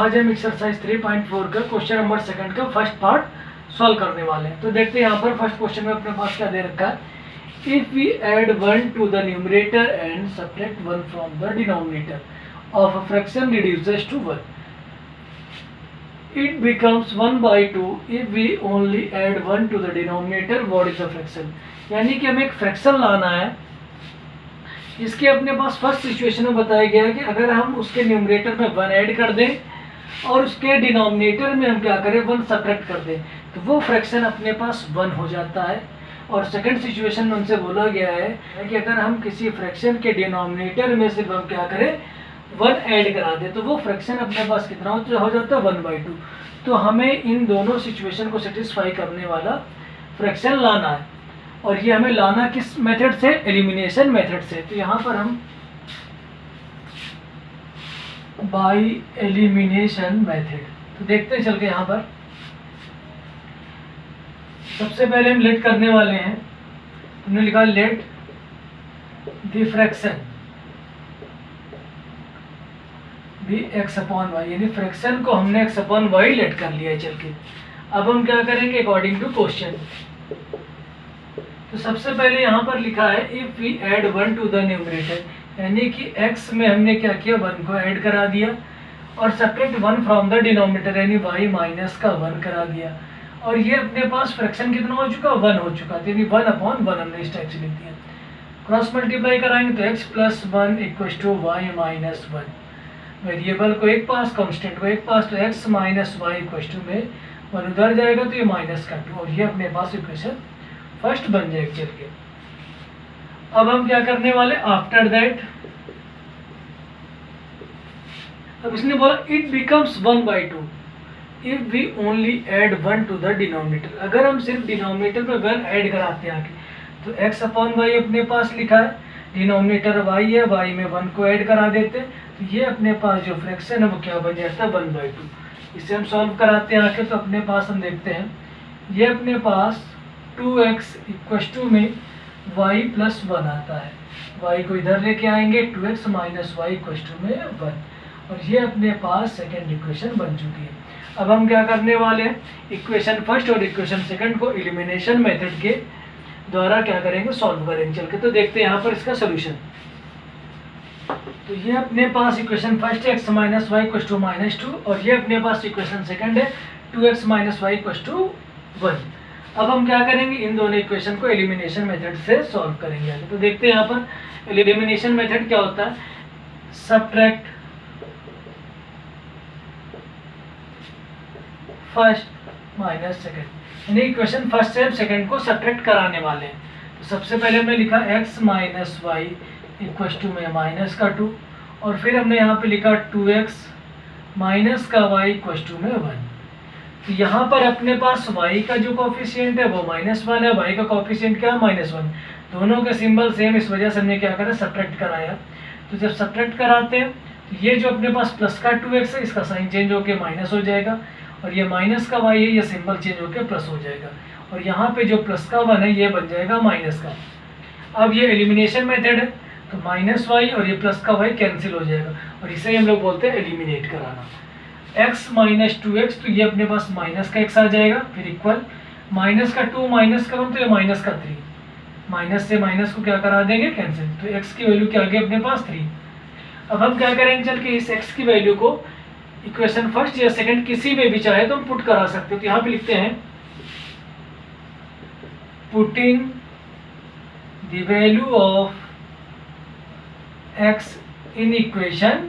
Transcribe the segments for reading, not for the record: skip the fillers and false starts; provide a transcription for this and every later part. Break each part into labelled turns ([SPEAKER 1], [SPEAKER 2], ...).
[SPEAKER 1] आज हम एक्सरसाइज 3.4 का क्वेश्चन नंबर सेकंड का फर्स्ट पार्ट सॉल्व करने वाले हैं। तो देखते हैं यहाँ पर फर्स्ट क्वेश्चन में अपने पास क्या दे रखा है। If we add 1 to the numerator and subtract 1 from the denominator of a fraction reduces to 1, it becomes 1/2 if we only add 1 to the denominator. What is the fraction? यानी कि हमें एक फ्रैक्शन लाना है। इसके अपने पास फर्स्ट सिचुएशन में बताया गया है कि अगर हम उसके न्यूमरेटर में 1 ऐड कर दें और उसके डिनोमिनेटर में हम क्या करें 1 सब्ट्रैक्ट कर दें तो वो फ्रैक्शन अपने पास 1 हो जाता है। और सेकंड सिचुएशन में उनसे बोला गया है कि अगर हम किसी फ्रैक्शन के डिनोमिनेटर में सिर्फ हम क्या करें 1 ऐड करा दे तो वो फ्रैक्शन अपने पास कितना हो जाता है 1/2। तो हमें इन दोनों सिचुएशन को सेटिस्फाई करने वाला फ्रैक्शन लाना है। और ये हमें लाना किस मेथड से? एलिमिनेशन मेथड से। तो यहाँ पर हम बाय एलिमिनेशन मेथड तो देखते हैं चल के यहाँ पर सबसे पहले हम लेट करने वाले हैं। हमने लिखा लेट द फ्रैक्शन भी x/y, यानी फ्रैक्शन को हमने x/y लेट कर लिया है चल के। अब हम क्या करेंगे अकॉर्डिंग टू क्वेश्चन। तो सबसे पहले यहाँ पर लिखा है if we add 1 to the numerator, यानी कि x में हमने क्या किया 1 को ऐड करा दिया और सब्ट्रैक्ट 1 फ्रॉम द डिनोमिनेटर यानी y माइनस का 1 करा दिया। और ये अपने पास फ्रैक्शन कितना हो चुका 1 हो चुका, यानी 1/1 हमने इस टाइप से लिख दिया। क्रॉस मल्टीप्लाई कराएंगे तो x + 1 = y - 1। वेरिएबल को एक पास कांस्टेंट को एक पास, तो x - y में 1 उधर जाएगा तो ये माइनस का 2 और ये अपने पास इक्वेशन फर्स्ट बन जाएगा चल के। अब हम क्या करने वाले आफ्टर दैट, अब इसने बोला it becomes 1/2 if we only add 1 to the denominator. अगर हम सिर्फ डिनोमिनेटर में 1 ऐड कराते हैं आगे तो x/y अपने पास लिखा है, डिनोमिनेटर y है, y में 1 को ऐड करा देते हैं तो ये अपने पास जो फ्रैक्शन है वो क्या बन जाता है 1/2। इसे हम सॉल्व कराते हैं आके तो अपने पास हम देखते हैं ये अपने पास 2x = में y + 1 आता है। y को इधर लेके आएंगे 2x - y = में 1 और ये अपने पास सेकेंड इक्वेशन बन चुकी है। अब हम क्या करने वाले हैं इक्वेशन फर्स्ट और इक्वेशन सेकंड को एलिमिनेशन मेथड के द्वारा क्या करेंगे सॉल्व करेंगे चल के। तो देखते हैं यहाँ पर इसका सोल्यूशन। तो ये अपने पास इक्वेशन फर्स्ट है x - y = -2 और ये अपने पास इक्वेशन सेकंड है 2x - y = 1। अब हम क्या करेंगे इन दोनों इक्वेशन को एलिमिनेशन मेथड से सॉल्व करेंगे। तो देखते हैं यहाँ पर एलिमिनेशन मेथड क्या होता है। सब्ट्रैक्ट फर्स्ट माइनस सेकंड, यानी इक्वेशन फर्स्ट से सेकंड को सब्ट्रैक्ट कराने वाले हैं। तो सबसे पहले हमने लिखा x - y = में -2 और फिर हमने यहाँ पे लिखा 2x - y = में 1। तो यहाँ पर अपने पास y का जो कोफिशिएंट है वो -1 है, y का कोफिशिएंट क्या है -1। दोनों के सिंबल सेम, इस वजह से हमने क्या करा सब्ट्रैक्ट कराया। तो जब सब्ट्रैक्ट कराते हैं तो ये जो अपने पास प्लस का 2x है इसका साइन चेंज होकर माइनस हो जाएगा और ये माइनस का y है ये सिंबल चेंज होकर प्लस हो जाएगा और यहाँ पे जो प्लस का 1 है ये बन जाएगा माइनस का। अब ये एलिमिनेशन मेथड है तो -y और ये प्लस का y कैंसिल हो जाएगा और इसे हम लोग बोलते हैं एलिमिनेट कराना। x - 2x तो ये अपने पास माइनस का x आ जाएगा, फिर इक्वल माइनस का 2 माइनस का 1 तो ये माइनस का 3, माइनस से माइनस को क्या करा देंगे कैंसिल, तो x की वैल्यू क्या आ गई अपने पास 3। अब हम क्या करेंगे चल के इस x की वैल्यू को इक्वेशन फर्स्ट या सेकंड किसी में भी चाहे तो हम पुट करा सकते हो। तो यहाँ पे लिखते हैं putting the value of x in equation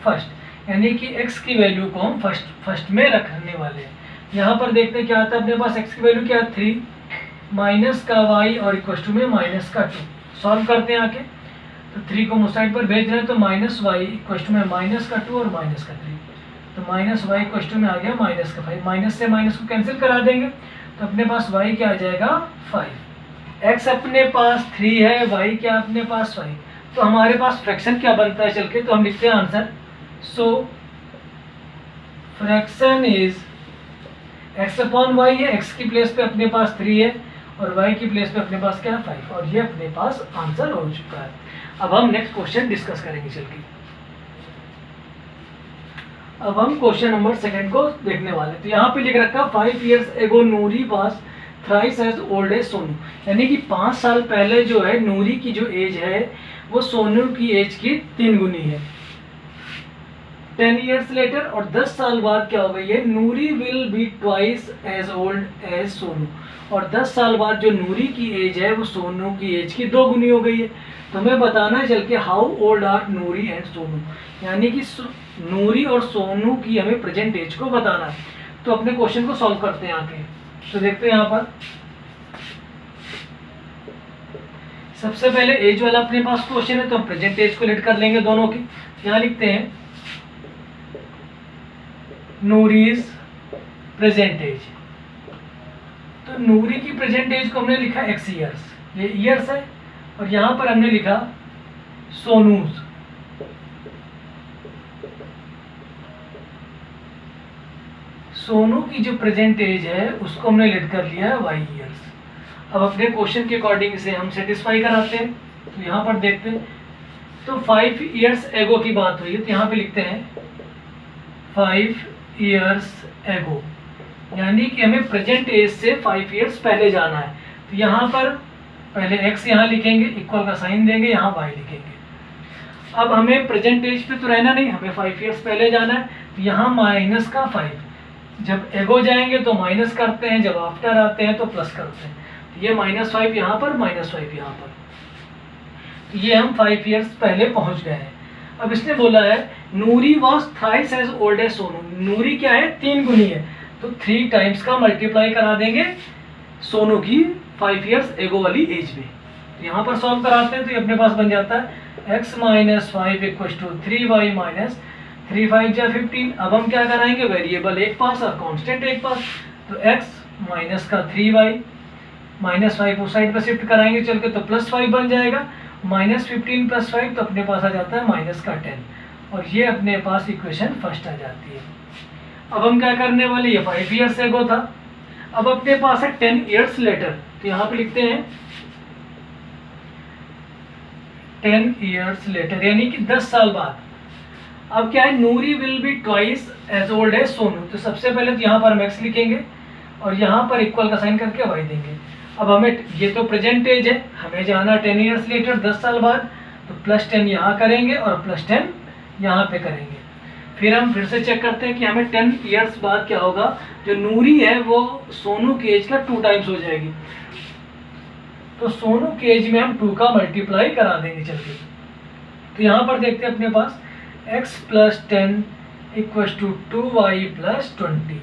[SPEAKER 1] first, यानी कि x की वैल्यू को हम फर्स्ट में रखने वाले हैं। यहाँ पर देखते हैं क्या आता है अपने पास x की वैल्यू क्या है 3 माइनस का y और इक्वल में -2। सॉल्व करते हैं आके तो 3 को मुझ साइड पर भेज रहे हैं तो -y इक्वल में -2 और -3 तो -y इक्वल में आ गया -5। माइनस से माइनस को कैंसिल करा देंगे तो अपने पास y क्या आ जाएगा 5। x अपने पास 3 है, y क्या अपने पास 5। तो हमारे पास फ्रैक्शन क्या बनता है चल के, तो हम लिखते हैं answer. So fraction is x/y है, x की प्लेस पे अपने पास 3 है और y की प्लेस पे अपने पास क्या है 5 और ये अपने पास आंसर हो चुका है। अब हम नेक्स्ट क्वेश्चन डिस्कस करेंगे चल के। अब हम क्वेश्चन नंबर सेकंड को देखने वाले हैं। तो यहाँ पे लिख रखा 5 years ago Noori was thrice as old as Sonu, यानी कि 5 साल पहले जो है नूरी की जो एज है वो सोनू की एज की 3 गुनी है। 10 years later, और 10 साल बाद क्या हो गई है, Noori will be twice as old as Sonu, और 10 साल बाद जो नूरी की एज है वो सोनू की एज की 2 गुनी हो गई है। तो हमें बताना है चल के how old are Noori and Sonu, यानी कि नूरी और सोनू की हमें प्रेजेंट एज को बताना है। तो अपने क्वेश्चन को सॉल्व करते हैं आके। तो देखते हैं यहाँ पर सबसे पहले एज वाला अपने पास क्वेश्चन है, तो हम प्रेजेंट एज को लेट कर लेंगे दोनों की। यहाँ लिखते हैं नूरीज प्रेजेंट एज। तो नूरी की प्रेजेंट एज को हमने लिखा x ईयर्स, ये ईयर्स है, और यहाँ पर हमने लिखा सोनूज, सोनू की जो प्रेजेंट एज है उसको हमने लेट कर लिया है y ईयर्स। अब अपने क्वेश्चन के अकॉर्डिंग से हम सेटिस्फाई कराते हैं। तो यहाँ पर देखते हैं, तो 5 years एगो की बात हुई है, तो यहाँ पे लिखते हैं 5 years एगो, यानी कि हमें प्रेजेंट एज से 5 years पहले जाना है। तो यहाँ पर पहले x यहाँ लिखेंगे, इक्वल का साइन देंगे, यहाँ y लिखेंगे। अब हमें प्रेजेंट एज पे तो रहना नहीं, हमें 5 years पहले जाना है। तो यहाँ माइनस का 5, जब एगो जाएंगे तो माइनस करते हैं, जब आफ्टर आते हैं तो प्लस करते हैं। तो ये -5 यहाँ पर, -5 यहाँ पर, तो ये हम 5 years पहले पहुँच गए हैं। अब इसने बोला है Noori was thrice as old as Sonu, Noori क्या है 3 गुनी है, तो 3 times का मल्टीप्लाई करा देंगे सोनू की 5 years एगो वाली एज में। तो यहाँ पर सॉल्व कराते हैं, तो ये अपने पास बन जाता है x - 5 = 3y - 3 5 जा 15। अब हम क्या कराएंगे, वेरिएबल एक पास और कांस्टेंट एक पास, तो x माइनस का 3y -5 उस साइड पर शिफ्ट कराएंगे चल के, तो +5 बन जाएगा, -15 + 5 तो अपने पास आ जाता है -10, और ये अपने पास इक्वेशन फर्स्ट आ जाती है। अब हम क्या करने वाले, ये 5 years एगो था, अब अपने पास है 10 years later, तो यहाँ पे लिखते हैं 10 years later, यानी कि 10 साल बाद। अब क्या है, Noori will be twice as old as Sonu, तो सबसे पहले तो यहाँ पर हम x लिखेंगे और यहाँ पर इक्वल का साइन करके y देंगे। अब हमें ये तो प्रेजेंट एज है, हमें जाना 10 years later 10 साल बाद, तो +10 यहाँ करेंगे और +10 यहाँ पे करेंगे। फिर हम फिर से चेक करते हैं कि हमें 10 years बाद क्या होगा, जो नूरी है वो सोनू की एज का 2 times हो जाएगी, तो सोनू की एज में हम 2 का मल्टीप्लाई करा देंगे चल के। तो यहाँ पर देखते हैं अपने पास x + 10 = 2y + 20।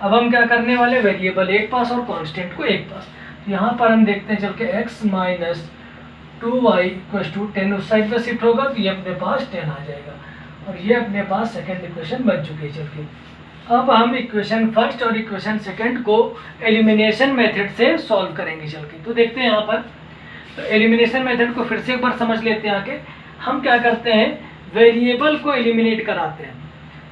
[SPEAKER 1] अब हम क्या करने वाले, वेरिएबल एक पास और कांस्टेंट को एक पास। तो यहाँ पर हम देखते हैं चल के x - 2y = 10 उस साइड पर शिफ्ट होगा, तो ये अपने पास 10 आ जाएगा, और ये अपने पास सेकंड इक्वेशन बन चुकी है चल के। अब हम इक्वेशन फर्स्ट और इक्वेशन सेकंड को एलिमिनेशन मेथड से सॉल्व करेंगे चल के। तो देखते हैं यहाँ पर, तो एलिमिनेशन मेथड को फिर से एक बार समझ लेते हैं आके। हम क्या करते हैं, वेरिएबल को एलिमिनेट कराते हैं।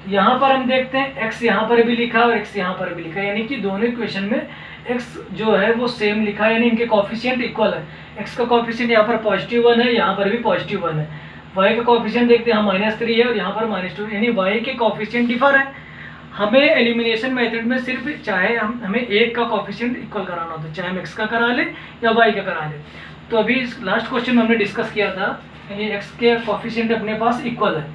[SPEAKER 1] यहाँ पर हम देखते हैं x यहाँ पर भी लिखा और x यहाँ पर भी लिखा, यानी कि दोनों इक्वेशन में x जो है वो सेम लिखा है, यानी इनके कोफिशिएंट इक्वल है। x का कोफिशिएंट यहाँ पर +1 है, यहाँ पर भी +1 है। y का कोफिशिएंट देखते हैं, यहाँ -3 है और यहाँ पर -2, यानी y के कोफिशिएंट डिफर है। हमें एलिमिनेशन मेथड में सिर्फ चाहे हमें एक का कोफिशिएंट इक्वल कराना हो, तो चाहे हम x का करा ले या y का करा ले। तो अभी लास्ट क्वेश्चन में हमने डिस्कस किया था, यानी x के कोफिशिएंट अपने पास इक्वल है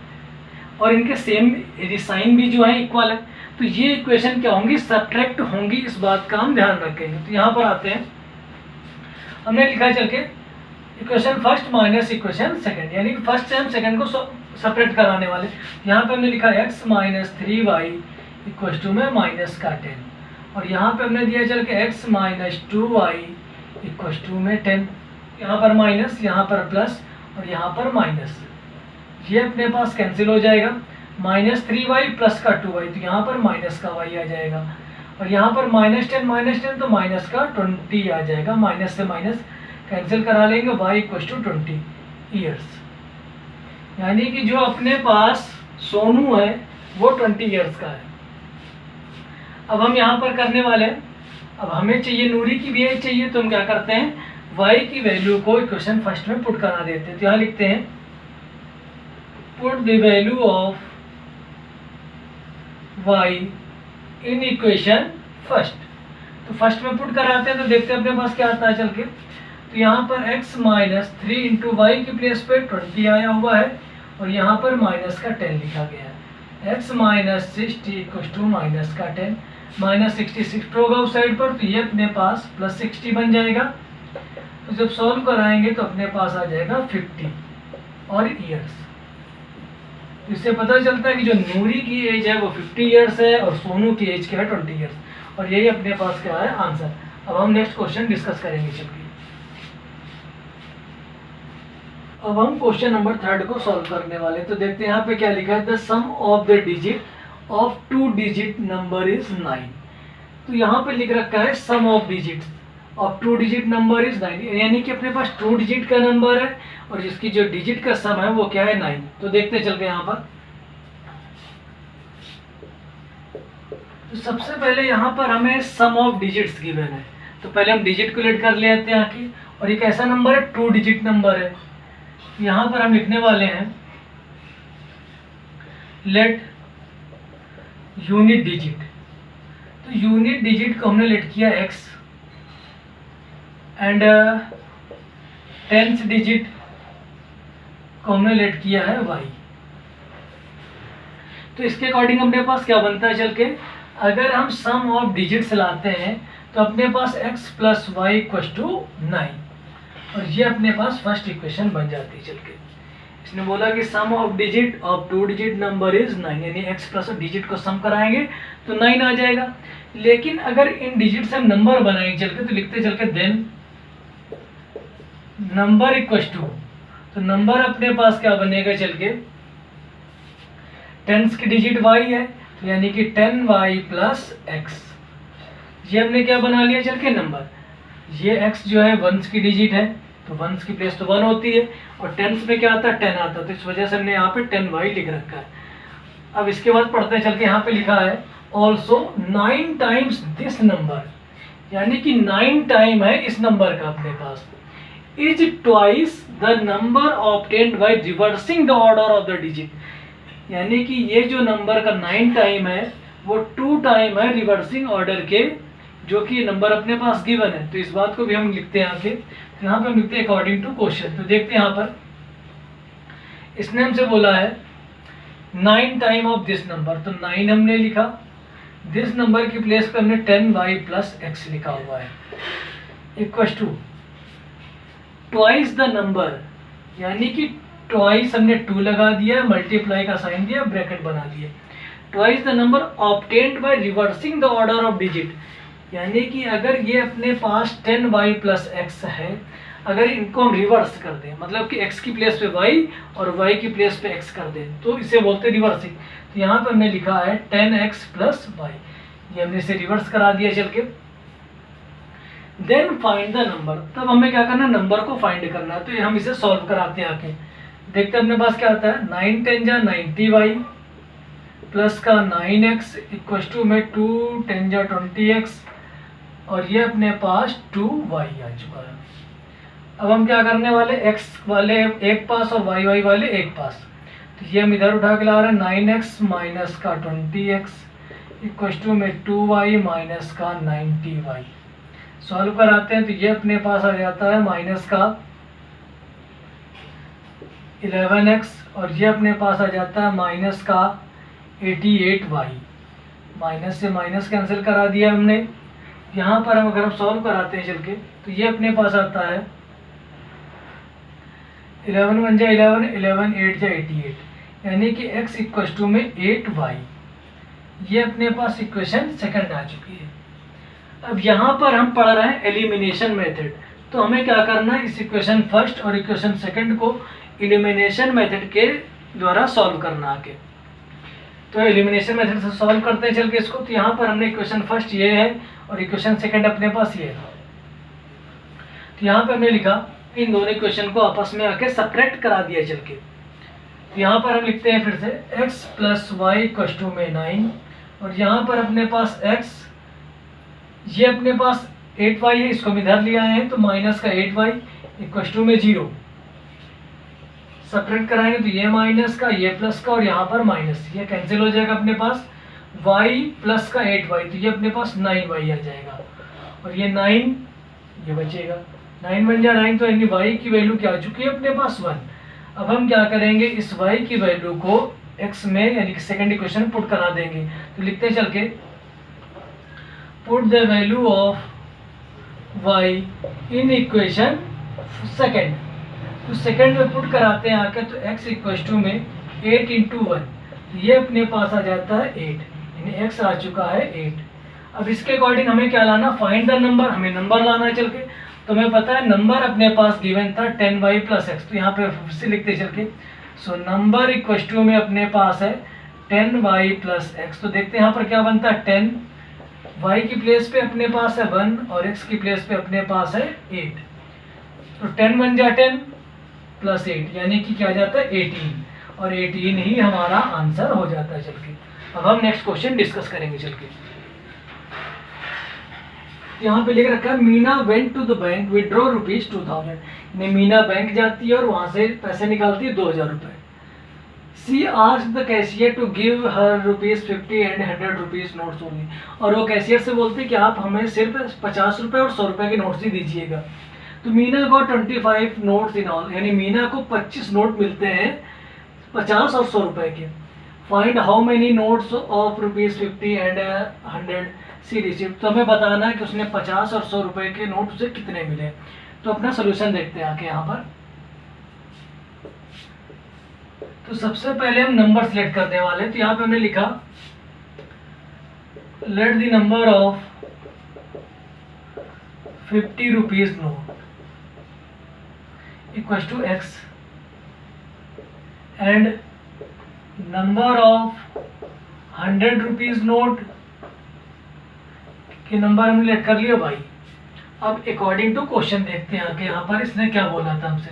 [SPEAKER 1] और इनके सेम साइन भी जो है इक्वल है, तो ये इक्वेशन क्या होंगी, सब्ट्रैक्ट होंगी, इस बात का हम ध्यान रखेंगे। तो यहाँ पर आते हैं, हमने लिखा है चल के equation first minus equation second, यानी कि फर्स्ट से हम सेकंड को सेपरेट कराने वाले। यहाँ पे हमने लिखा x - 3y = -10, और यहाँ पे हमने दिया चल के x - 2y = 10, यहाँ पर माइनस, यहाँ पर प्लस और यहाँ पर माइनस, ये अपने पास कैंसिल हो जाएगा। -3y प्लस का 2y, तो यहाँ पर माइनस का y आ जाएगा, और यहाँ पर -10 तो माइनस का 20 आ जाएगा, माइनस से माइनस कैंसिल करा लेंगे, y = 20 ईयर्स, यानी कि जो अपने पास सोनू है वो 20 ईयर्स का है। अब हम यहाँ पर करने वाले हैं, अब हमें चाहिए नूरी की भी एज चाहिए, तो हम क्या करते हैं, y की वैल्यू को इक्वेशन फर्स्ट में पुट करा देते हैं। तो यहाँ लिखते हैं put the value of y in equation first. तो फर्स्ट में पुट कराते हैं तो देखते हैं अपने पास क्या आता है चल के। तो यहाँ पर x माइनस 3 इंटू वाई की प्लेस पे 20 आया हुआ है और यहाँ पर माइनस का 10 लिखा गया है। x minus 60 equal to minus का 10, माइनस 66 होगा उस साइड पर, तो ये अपने पास प्लस 60 बन जाएगा। तो जब सॉल्व कराएंगे तो अपने पास आ जाएगा 50 और ईयर्स। इससे पता चलता है कि जो नूरी की एज है वो 50 ईयर्स है और सोनू की एज क्या है 20 ईयर्स। और यही अपने पास क्या है आंसर। अब हम नेक्स्ट क्वेश्चन डिस्कस करेंगे चलिए। अब हम क्वेश्चन नंबर 3 को सॉल्व करने वाले। तो देखते हैं यहाँ पे क्या लिखा है, the sum of the digit of 2 digit number is 9। तो यहाँ पे लिख रखा है sum of digit of 2 digit number is 9, यानी कि अपने पास 2 डिजिट का नंबर है और जिसकी जो डिजिट का सम है वो क्या है 9। तो देखते चल के यहाँ पर। तो सबसे पहले यहाँ पर हमें सम ऑफ डिजिट्स गिवन है, तो पहले हम डिजिट को लेट कर लेते हैं आके। और एक ऐसा नंबर है 2 डिजिट नंबर है, यहाँ पर हम लिखने वाले हैं लेट यूनिट डिजिट। तो यूनिट डिजिट को हमने लेट किया x एंड 10th डिजिट को हमने लेट किया है y। तो इसके अकॉर्डिंग अपने पास क्या बनता है चल के, अगर हम सम ऑफ डिजिट्स लाते हैं तो अपने पास x plus y equal to 9 और ये अपने पास फर्स्ट इक्वेशन बन जाती है चल के। इसने बोला कि sum of digit of 2 digit number is 9, यानी x प्लस डिजिट को सम कराएंगे तो 9 आ जाएगा। लेकिन अगर इन डिजिट से हम नंबर बनाएंगे चल के तो लिखते चल के देन नंबर इक्वल टू, तो नंबर अपने पास क्या बनेगा चल के, 10s की डिजिट y है तो यानी कि 10y प्लस x। ये हमने क्या बना लिया चल के नंबर। ये x जो है 1s की डिजिट है तो 1s की प्लेस तो 1 होती है और 10s में क्या आता है 10 आता है, तो इस वजह से हमने यहाँ पे 10y लिख रखा है। अब इसके बाद पढ़ते हैं चल के, यहाँ पे लिखा है ऑल्सो 9 टाइम्स दिस नंबर, यानी कि 9 टाइम है इस नंबर का अपने पास, is twice the number obtained by reversing the order of the digit, यानी कि ये जो नंबर का 9 टाइम है वो 2 टाइम है रिवर्सिंग ऑर्डर के, जो कि नंबर अपने पास गिवन है। तो इस बात को भी हम लिखते हैं आगे। तो यहाँ पे हम लिखते हैं अकॉर्डिंग टू क्वेश्चन। तो देखते हैं यहाँ पर इसने हमसे बोला है 9 टाइम ऑफ दिस नंबर, तो 9 हमने लिखा, दिस नंबर की प्लेस पे हमने 10y प्लस x लिखा हुआ है equal to twice the number, यानी कि ट्वाइस हमने 2 लगा दिया, मल्टीप्लाई का साइन दिया, ब्रैकेट बना दिया। Twice the number obtained by reversing the order of digit, यानी कि अगर ये अपने पास 10y प्लस x है, अगर इनको हम रिवर्स कर दें, मतलब कि x की प्लेस पे y और y की प्लेस पे x कर दें, तो इसे बोलते हैं रिवर्सिंग। तो यहाँ पे हमने लिखा है 10x प्लस y, ये हमने इसे रिवर्स करा दिया चल के। देन फाइंड द नंबर, तब हमें क्या करना है नंबर को फाइंड करना है। तो ये हम इसे सॉल्व कराते हैं आके। देखते हैं अपने पास क्या आता है, 9 10 जा 90y प्लस का 9x इक्वल टू में 2 10 जा 20x और ये अपने पास 2y आ चुका है। अब हम क्या करने वाले, x वाले एक पास और y वाले एक पास, तो ये हम इधर उठा के ला रहे हैं 9x माइनस का 20x इक्वल टू में 2y माइनस का 90y। सॉल्व कराते हैं तो ये अपने पास आ जाता है माइनस का 11x और ये अपने पास आ जाता है माइनस का 88y। माइनस से माइनस कैंसिल करा दिया हमने। यहाँ पर हम अगर हम सॉल्व कराते हैं चल के तो ये अपने पास आता है 11 1 जा 11, 11 8 जा 88, यानी कि x इक्वल टू में 8y। ये अपने पास इक्वेशन सेकंड आ चुकी है। अब यहाँ पर हम पढ़ रहे हैं एलिमिनेशन मेथड, तो हमें क्या करना है, इस इक्वेशन फर्स्ट और इक्वेशन सेकंड को एलिमिनेशन मेथड के द्वारा सॉल्व करना आगे। तो एलिमिनेशन मेथड से सॉल्व करते हैं चल के इसको। तो यहाँ पर हमने इक्वेशन फर्स्ट ये है और इक्वेशन सेकंड अपने पास ये है। तो यहाँ पर हमने लिखा इन दोनों इक्वेशन को आपस में आके सब्ट्रैक्ट करा दिया चल के। तो यहाँ पर हम लिखते हैं फिर से x plus y equal to में 9 और यहाँ पर अपने पास x, ये अपने पास 8y है, इसको हम इधर ले आए हैं तो माइनस का 8y इक्वल टू में 0। सब्ट्रैक्ट कराएंगे तो ये माइनस का, ये प्लस का और यहाँ पर माइनस, ये कैंसिल हो जाएगा अपने पास y प्लस का 8y, तो ये अपने पास 9y आ जाएगा, और ये 9 ये बचेगा, 9 बन जा 9, तो यानी y की वैल्यू क्या आ चुकी है अपने पास 1। अब हम क्या करेंगे, इस y की वैल्यू को x में यानी कि सेकंड इक्वेशन पुट करा देंगे। तो लिखते हैं चल के, put the value of y in equation second. तो सेकंड में पुट कराते हैं आके, तो x इक्वल टू में 8 इंटू 1, तो ये अपने पास आ जाता है 8, यानी x आ चुका है 8। अब इसके अकॉर्डिंग हमें क्या लाना, फाइंड द नंबर, हमें नंबर लाना है चल के। तो हमें पता है नंबर अपने पास गिवन था 10y प्लस एक्स, तो यहाँ पे फिर से लिखते चल के, सो नंबर इक्वल टू में अपने पास है 10y प्लस एक्स। तो देखते हैं यहाँ पर क्या बनता है, 10 y की प्लेस पे अपने पास है 1 और x की प्लेस पे अपने पास है 8, तो 10 बन जा 10 प्लस 8 यानी कि क्या जाता है 18, और 18 ही हमारा आंसर हो जाता है चल के। अब हम नेक्स्ट क्वेश्चन डिस्कस करेंगे चल के। यहाँ पे लिख रखा है, Meena went to the bank withdraw ₹2000, Meena bank जाती है और वहां से पैसे निकालती है 2000 रुपए। She asked the cashier to give her ₹50 and 100 rupees notes only, और वो कैशियर से बोलते हैं कि आप हमें सिर्फ 50 रुपए और 100 रुपए के नोट्स ही दीजिएगा। तो मीना को 25 नोट्स इन ऑल, यानी मीना को 25 नोट मिलते हैं 50 और 100 रुपए के। Find how many notes of ₹50 and 100 she received, तो हमें बताना है कि उसने 50 और 100 रुपए के नोट उसे कितने मिले। तो अपना सोल्यूशन देखते हैं आके यहाँ पर। तो सबसे पहले हम नंबर सिलेक्ट करने वाले हैं, तो यहाँ पे हमने लिखा let the number of 50 rupees note equal to x and number of 100 rupees note के नंबर हमने लेट कर लिया भाई। अब अकॉर्डिंग टू क्वेश्चन देखते हैं आगे यहाँ पर इसने क्या बोला था हमसे।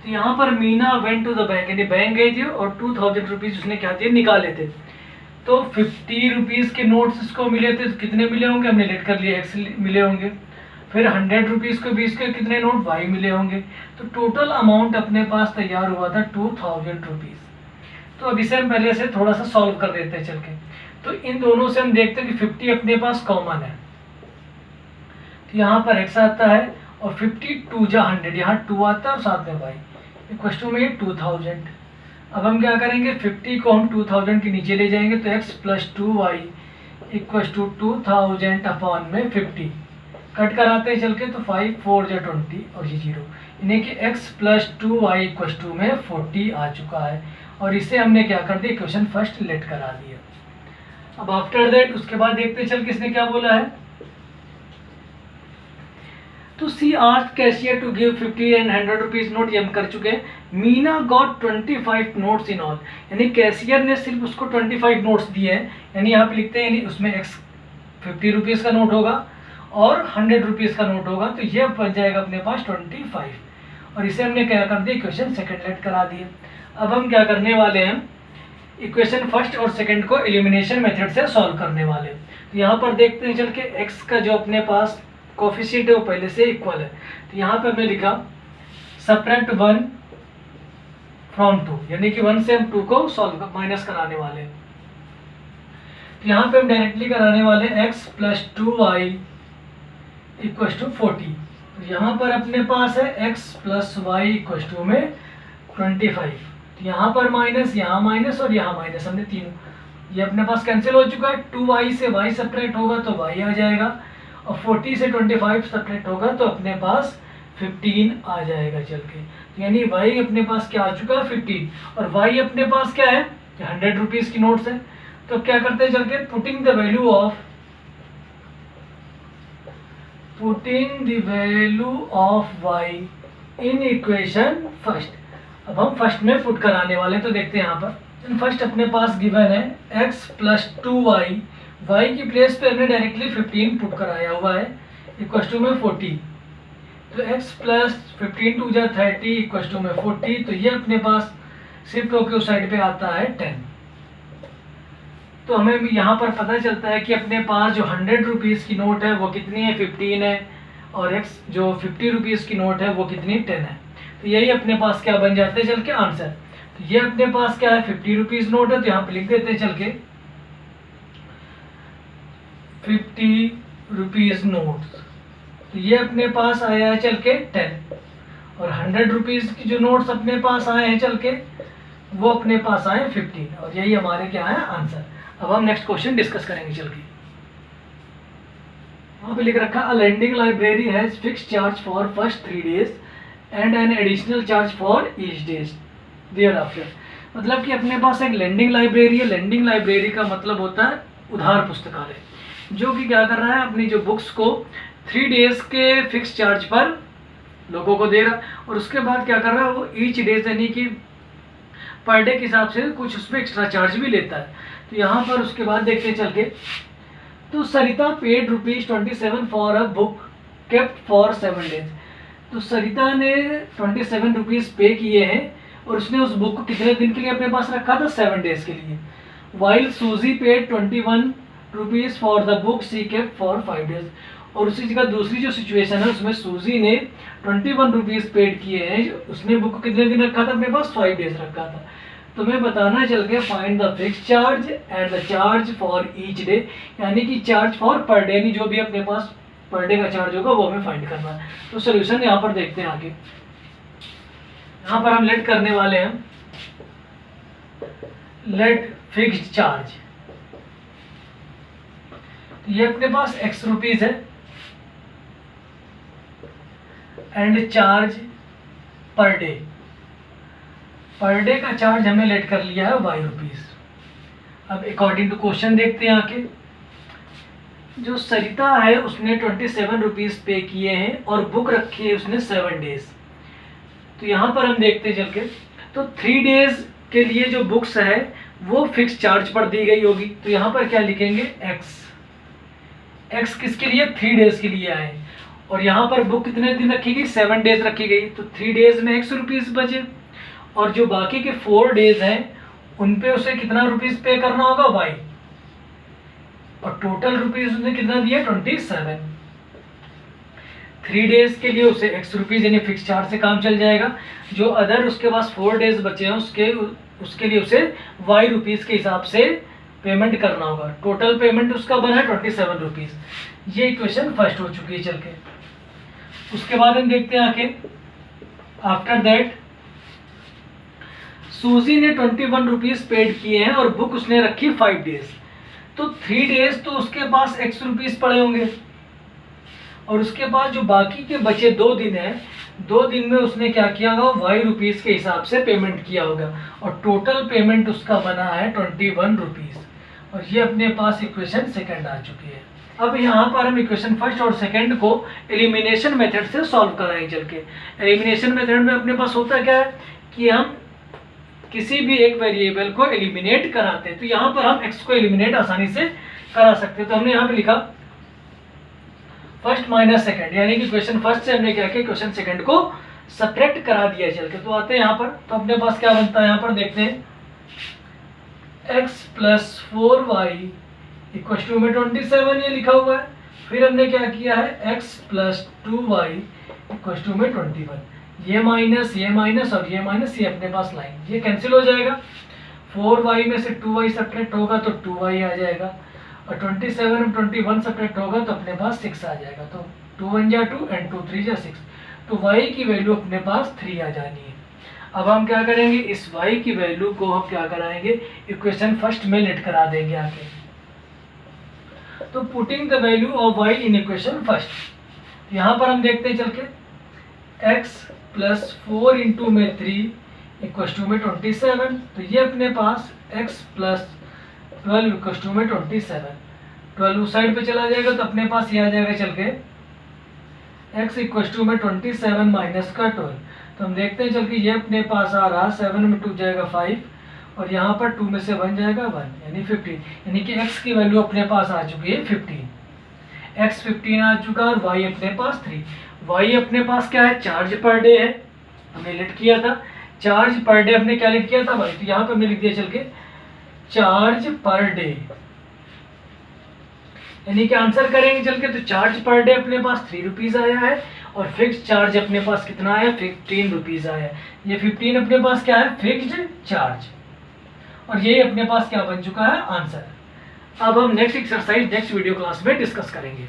[SPEAKER 1] तो यहाँ पर Meena went to the bank, यानी बैंक गई थी और 2000 रुपीज उसने क्या दिए, निकाले थे। तो 50 रुपीज के नोट्स इसको मिले थे, तो कितने मिले होंगे हमने लेट कर लिया, x मिले होंगे। फिर 100 रुपीज को 20 के कितने नोट y मिले होंगे। तो टोटल अमाउंट अपने पास तैयार हुआ था 2000 रुपीज। तो अब इसे हम पहले से थोड़ा सा सॉल्व कर देते हैं चल के। तो इन दोनों से हम देखते हैं कि 50 अपने पास कॉमन है, तो यहाँ पर x आता है और 50 2 जा 100, यहाँ 2 आता है और साथ में y इक्वल टू में 2000। अब हम क्या करेंगे, 50 को हम 2000 के नीचे ले जाएंगे, तो x plus 2y equal to 2000 upon में 50 कट कराते हैं चल के, तो 5 4 जा 20 और ये 0, यानी कि x plus 2y equal to में 40 आ चुका है। और इसे हमने क्या कर दिया, क्वेश्चन फर्स्ट लेट करा दिया। अब आफ्टर दैट उसके बाद देखते चल किसने क्या बोला है। तो she asked cashier to give 50 and 100 rupees note, ये हम कर चुके हैं। Meena got 25 notes in all, यानी कैशियर ने सिर्फ उसको 25 नोट्स दिए हैं, यानी यहाँ पे लिखते हैं, यानी उसमें x 50 रुपीज़ का नोट होगा और 100 रुपीज़ का नोट होगा, तो ये बन जाएगा अपने पास 25, और इसे हमने क्या कर दिया, इक्वेशन सेकंड लेट करा दिए। अब हम क्या करने वाले हैं, इक्वेशन फर्स्ट और सेकंड को एलिमिनेशन मेथड से सॉल्व करने वाले हैं। तो यहाँ पर देखते हैं चल के x का जो अपने पास कोफिशिएंट है वो पहले से इक्वल है, तो यहाँ पे हमने लिखा सब्ट्रैक्ट 1 फ्रॉम 2, यानी कि 1 से हम 2 को सॉल्व माइनस कराने वाले हैं। तो यहाँ पे हम डायरेक्टली कराने वाले हैं x plus 2y equal to 40। तो यहाँ पर अपने पास है x plus y equal to में 25, तो यहाँ पर माइनस, यहाँ माइनस और यहाँ माइनस, हमने तीनों, ये अपने पास कैंसिल हो चुका है। 2y से y सब्ट्रैक्ट होगा तो y आ जाएगा, और 40 से 25 सब्ट्रैक्ट होगा तो अपने पास 15 आ जाएगा चल के। तो यानी y अपने पास क्या आ चुका है 15, और y अपने पास क्या है 100 रुपीज़ की नोट्स है। तो क्या करते हैं चल के, putting the value of y in equation first. अब हम फर्स्ट में पुट कराने वाले हैं, तो देखते हैं यहाँ पर फर्स्ट अपने पास गिवन है x प्लस 2y, y की प्लेस पे हमने डायरेक्टली 15 पुट कराया हुआ है इक्वल टू में 40, तो x प्लस 15 2 जा 30 इक्वल टू में 40, तो ये अपने पास शिफ्ट होकर उस साइड पे आता है 10। तो हमें भी यहाँ पर पता चलता है कि अपने पास जो 100 रुपीज़ की नोट है वो कितनी है 15 है, और x जो 50 रुपीज़ की नोट है वो कितनी 10 है। तो यही अपने पास क्या बन जाते हैं चल के आंसर। तो ये अपने पास क्या है 50 रुपीज़ नोट है, तो यहाँ पे लिख देते हैं चल के 50 रुपीज़ नोट्स, तो ये अपने पास आया है चल के 10, और 100 रुपीज़ की जो नोट्स अपने पास आए हैं चल के वो अपने पास आए 15, और यही हमारे क्या है आंसर। अब हम नेक्स्ट क्वेश्चन डिस्कस करेंगे चल के। वहाँ पे लिख रखा a lending library has fixed charge for first 3 days and an additional charge for each days thereafter. मतलब कि अपने पास एक लेंडिंग लाइब्रेरी है। लेंडिंग लाइब्रेरी का मतलब होता है उधार पुस्तकालय, जो कि क्या कर रहा है, अपनी जो बुक्स को 3 days के फिक्स चार्ज पर लोगों को दे रहा है, और उसके बाद क्या कर रहा है, वो ईच डेज यानी कि पर डे के हिसाब से कुछ उसमें एक्स्ट्रा चार्ज भी लेता है। तो यहाँ पर उसके बाद देखते चल के, तो Sarita paid ₹27 for a book kept for 7 days। तो सरिता ने 27 रुपीज़ पे किए हैं, और उसने उस बुक को कितने दिन के लिए अपने पास रखा था, 7 days के लिए। While Susy paid 21 rupees for the book she kept for 5 days। और उसी जगह दूसरी जो सिचुएशन है उसमें सूजी ने 21 रुपीज़ पेड किए हैं, उसने बुक को कितने दिन रखा था अपने पास, 5 days रखा था। तो मैं बताना चल गया find the fix charge and the charge for each day, यानी कि चार्ज फॉर पर डे, यानी जो भी अपने पास पर डे का चार्ज होगा वो हमें फाइंड करना है। तो सोल्यूशन यहाँ पर देखते हैं आगे। यहाँ पर हम लेट करने वाले हैं लेट फिक्स्ड चार्ज। तो ये अपने पास x रुपीज़ है and charge per day, per day का चार्ज हमने लेट कर लिया है y रुपीज़। अब अकॉर्डिंग टू क्वेश्चन देखते हैं आके। जो सरिता है उसने 27 रुपीज़ पे किए हैं और बुक रखी है उसने 7 days। तो यहाँ पर हम देखते चल के, तो 3 days के लिए जो बुक्स है वो फिक्स चार्ज पर दी गई होगी। तो यहाँ पर क्या लिखेंगे, x किसके लिए, 3 days के लिए आए, और यहाँ पर बुक कितने दिन रखी गई, 7 days रखी गई। तो 3 days में x रुपीज़ बचे, और जो बाकी के 4 days हैं उन पे उसे कितना रुपीज़ पे करना होगा, y, और टोटल रुपीज़ उसने कितना दिया, 27। 3 days के लिए उसे x रुपीज़ यानी फिक्स चार्ज से काम चल जाएगा। जो अदर उसके पास 4 days बचे हैं उसके लिए उसे y रुपीज़ के हिसाब से पेमेंट करना होगा। टोटल पेमेंट उसका बना है 27 रुपीज़। ये इक्वेशन फर्स्ट हो चुकी है चल के। उसके बाद हम देखते हैं आके, आफ्टर दैट सूजी ने 21 रुपीज़ पेड किए हैं और बुक उसने रखी 5 days। तो 3 days तो उसके पास x रुपीज़ पड़े होंगे, और उसके बाद जो बाकी के बचे 2 दिन हैं, 2 दिन में उसने क्या किया होगा, y रुपीज़ के हिसाब से पेमेंट किया होगा, और टोटल पेमेंट उसका बना है 21 रुपीज़। और ये अपने पास इक्वेशन सेकंड आ चुकी है। अब यहाँ पर हम इक्वेशन फर्स्ट और सेकंड को एलिमिनेशन मेथड से सॉल्व कराएंगे चल के। एलिमिनेशन मेथड में अपने पास होता क्या है कि हम किसी भी एक वेरिएबल को एलिमिनेट कराते हैं। तो यहाँ पर हम x को एलिमिनेट आसानी से करा सकते हैं। तो हमने यहाँ पे लिखा फर्स्ट माइनस सेकंड, यानी कि क्वेश्चन फर्स्ट से हमने क्या किया, क्वेश्चन सेकंड को सब्ट्रैक्ट करा दिया चल के। तो आते हैं यहाँ पर, तो अपने पास क्या बनता है, यहाँ पर देखते हैं x + 4y = में 27 ये लिखा हुआ है। फिर हमने क्या किया है, x + 2y = में 21। ये माइनस और ये माइनस, ये अपने पास लाइन, ये कैंसिल हो जाएगा। 4y में से 2y सब्ट्रैक्ट होगा तो 2y आ जाएगा, और 27 में 21 सब्ट्रैक्ट होगा तो अपने पास 6 आ जाएगा। तो 2 1 जा 2 and 2 3 जा 6, तो y की वैल्यू अपने पास 3 आ जानी है। अब हम क्या करेंगे, इस y की वैल्यू को हम क्या कराएंगे, इक्वेशन फर्स्ट में लेट करा देंगे आके। तो putting the value of y in equation first, यहाँ पर हम देखते हैं चल के, x + 4 × में 3 = में 27। तो ये अपने पास x + 12 = में 27। 12 उस साइड पे चला जाएगा तो अपने पास ये आ जाएगा चल के x = में 27 माइनस का 12। तो हम देखते हैं चल के, ये अपने पास आ रहा 7 में 2 जाएगा 5, और यहाँ पर 2 में से 1 जाएगा 1, यानी 15। यानी कि x की वैल्यू अपने पास आ चुकी है 15। x 15 आ चुका और y अपने पास 3। y अपने पास क्या है, चार्ज पर डे है, हमने लेट किया था। चार्ज पर डे हमने क्या लेट किया था भाई, तो यहाँ पर हमने लिख दिया चल के चार्ज पर डे, यानी कि आंसर करेंगे चल के, तो चार्ज पर डे अपने पास 3 रुपीज़ आया है, और फिक्स्ड चार्ज अपने पास कितना आया, 15 रुपीज़ आया है। ये 15 अपने पास क्या है, फिक्स्ड चार्ज, और ये अपने पास क्या बन चुका है, आंसर। अब हम next exercise next video class में डिस्कस करेंगे।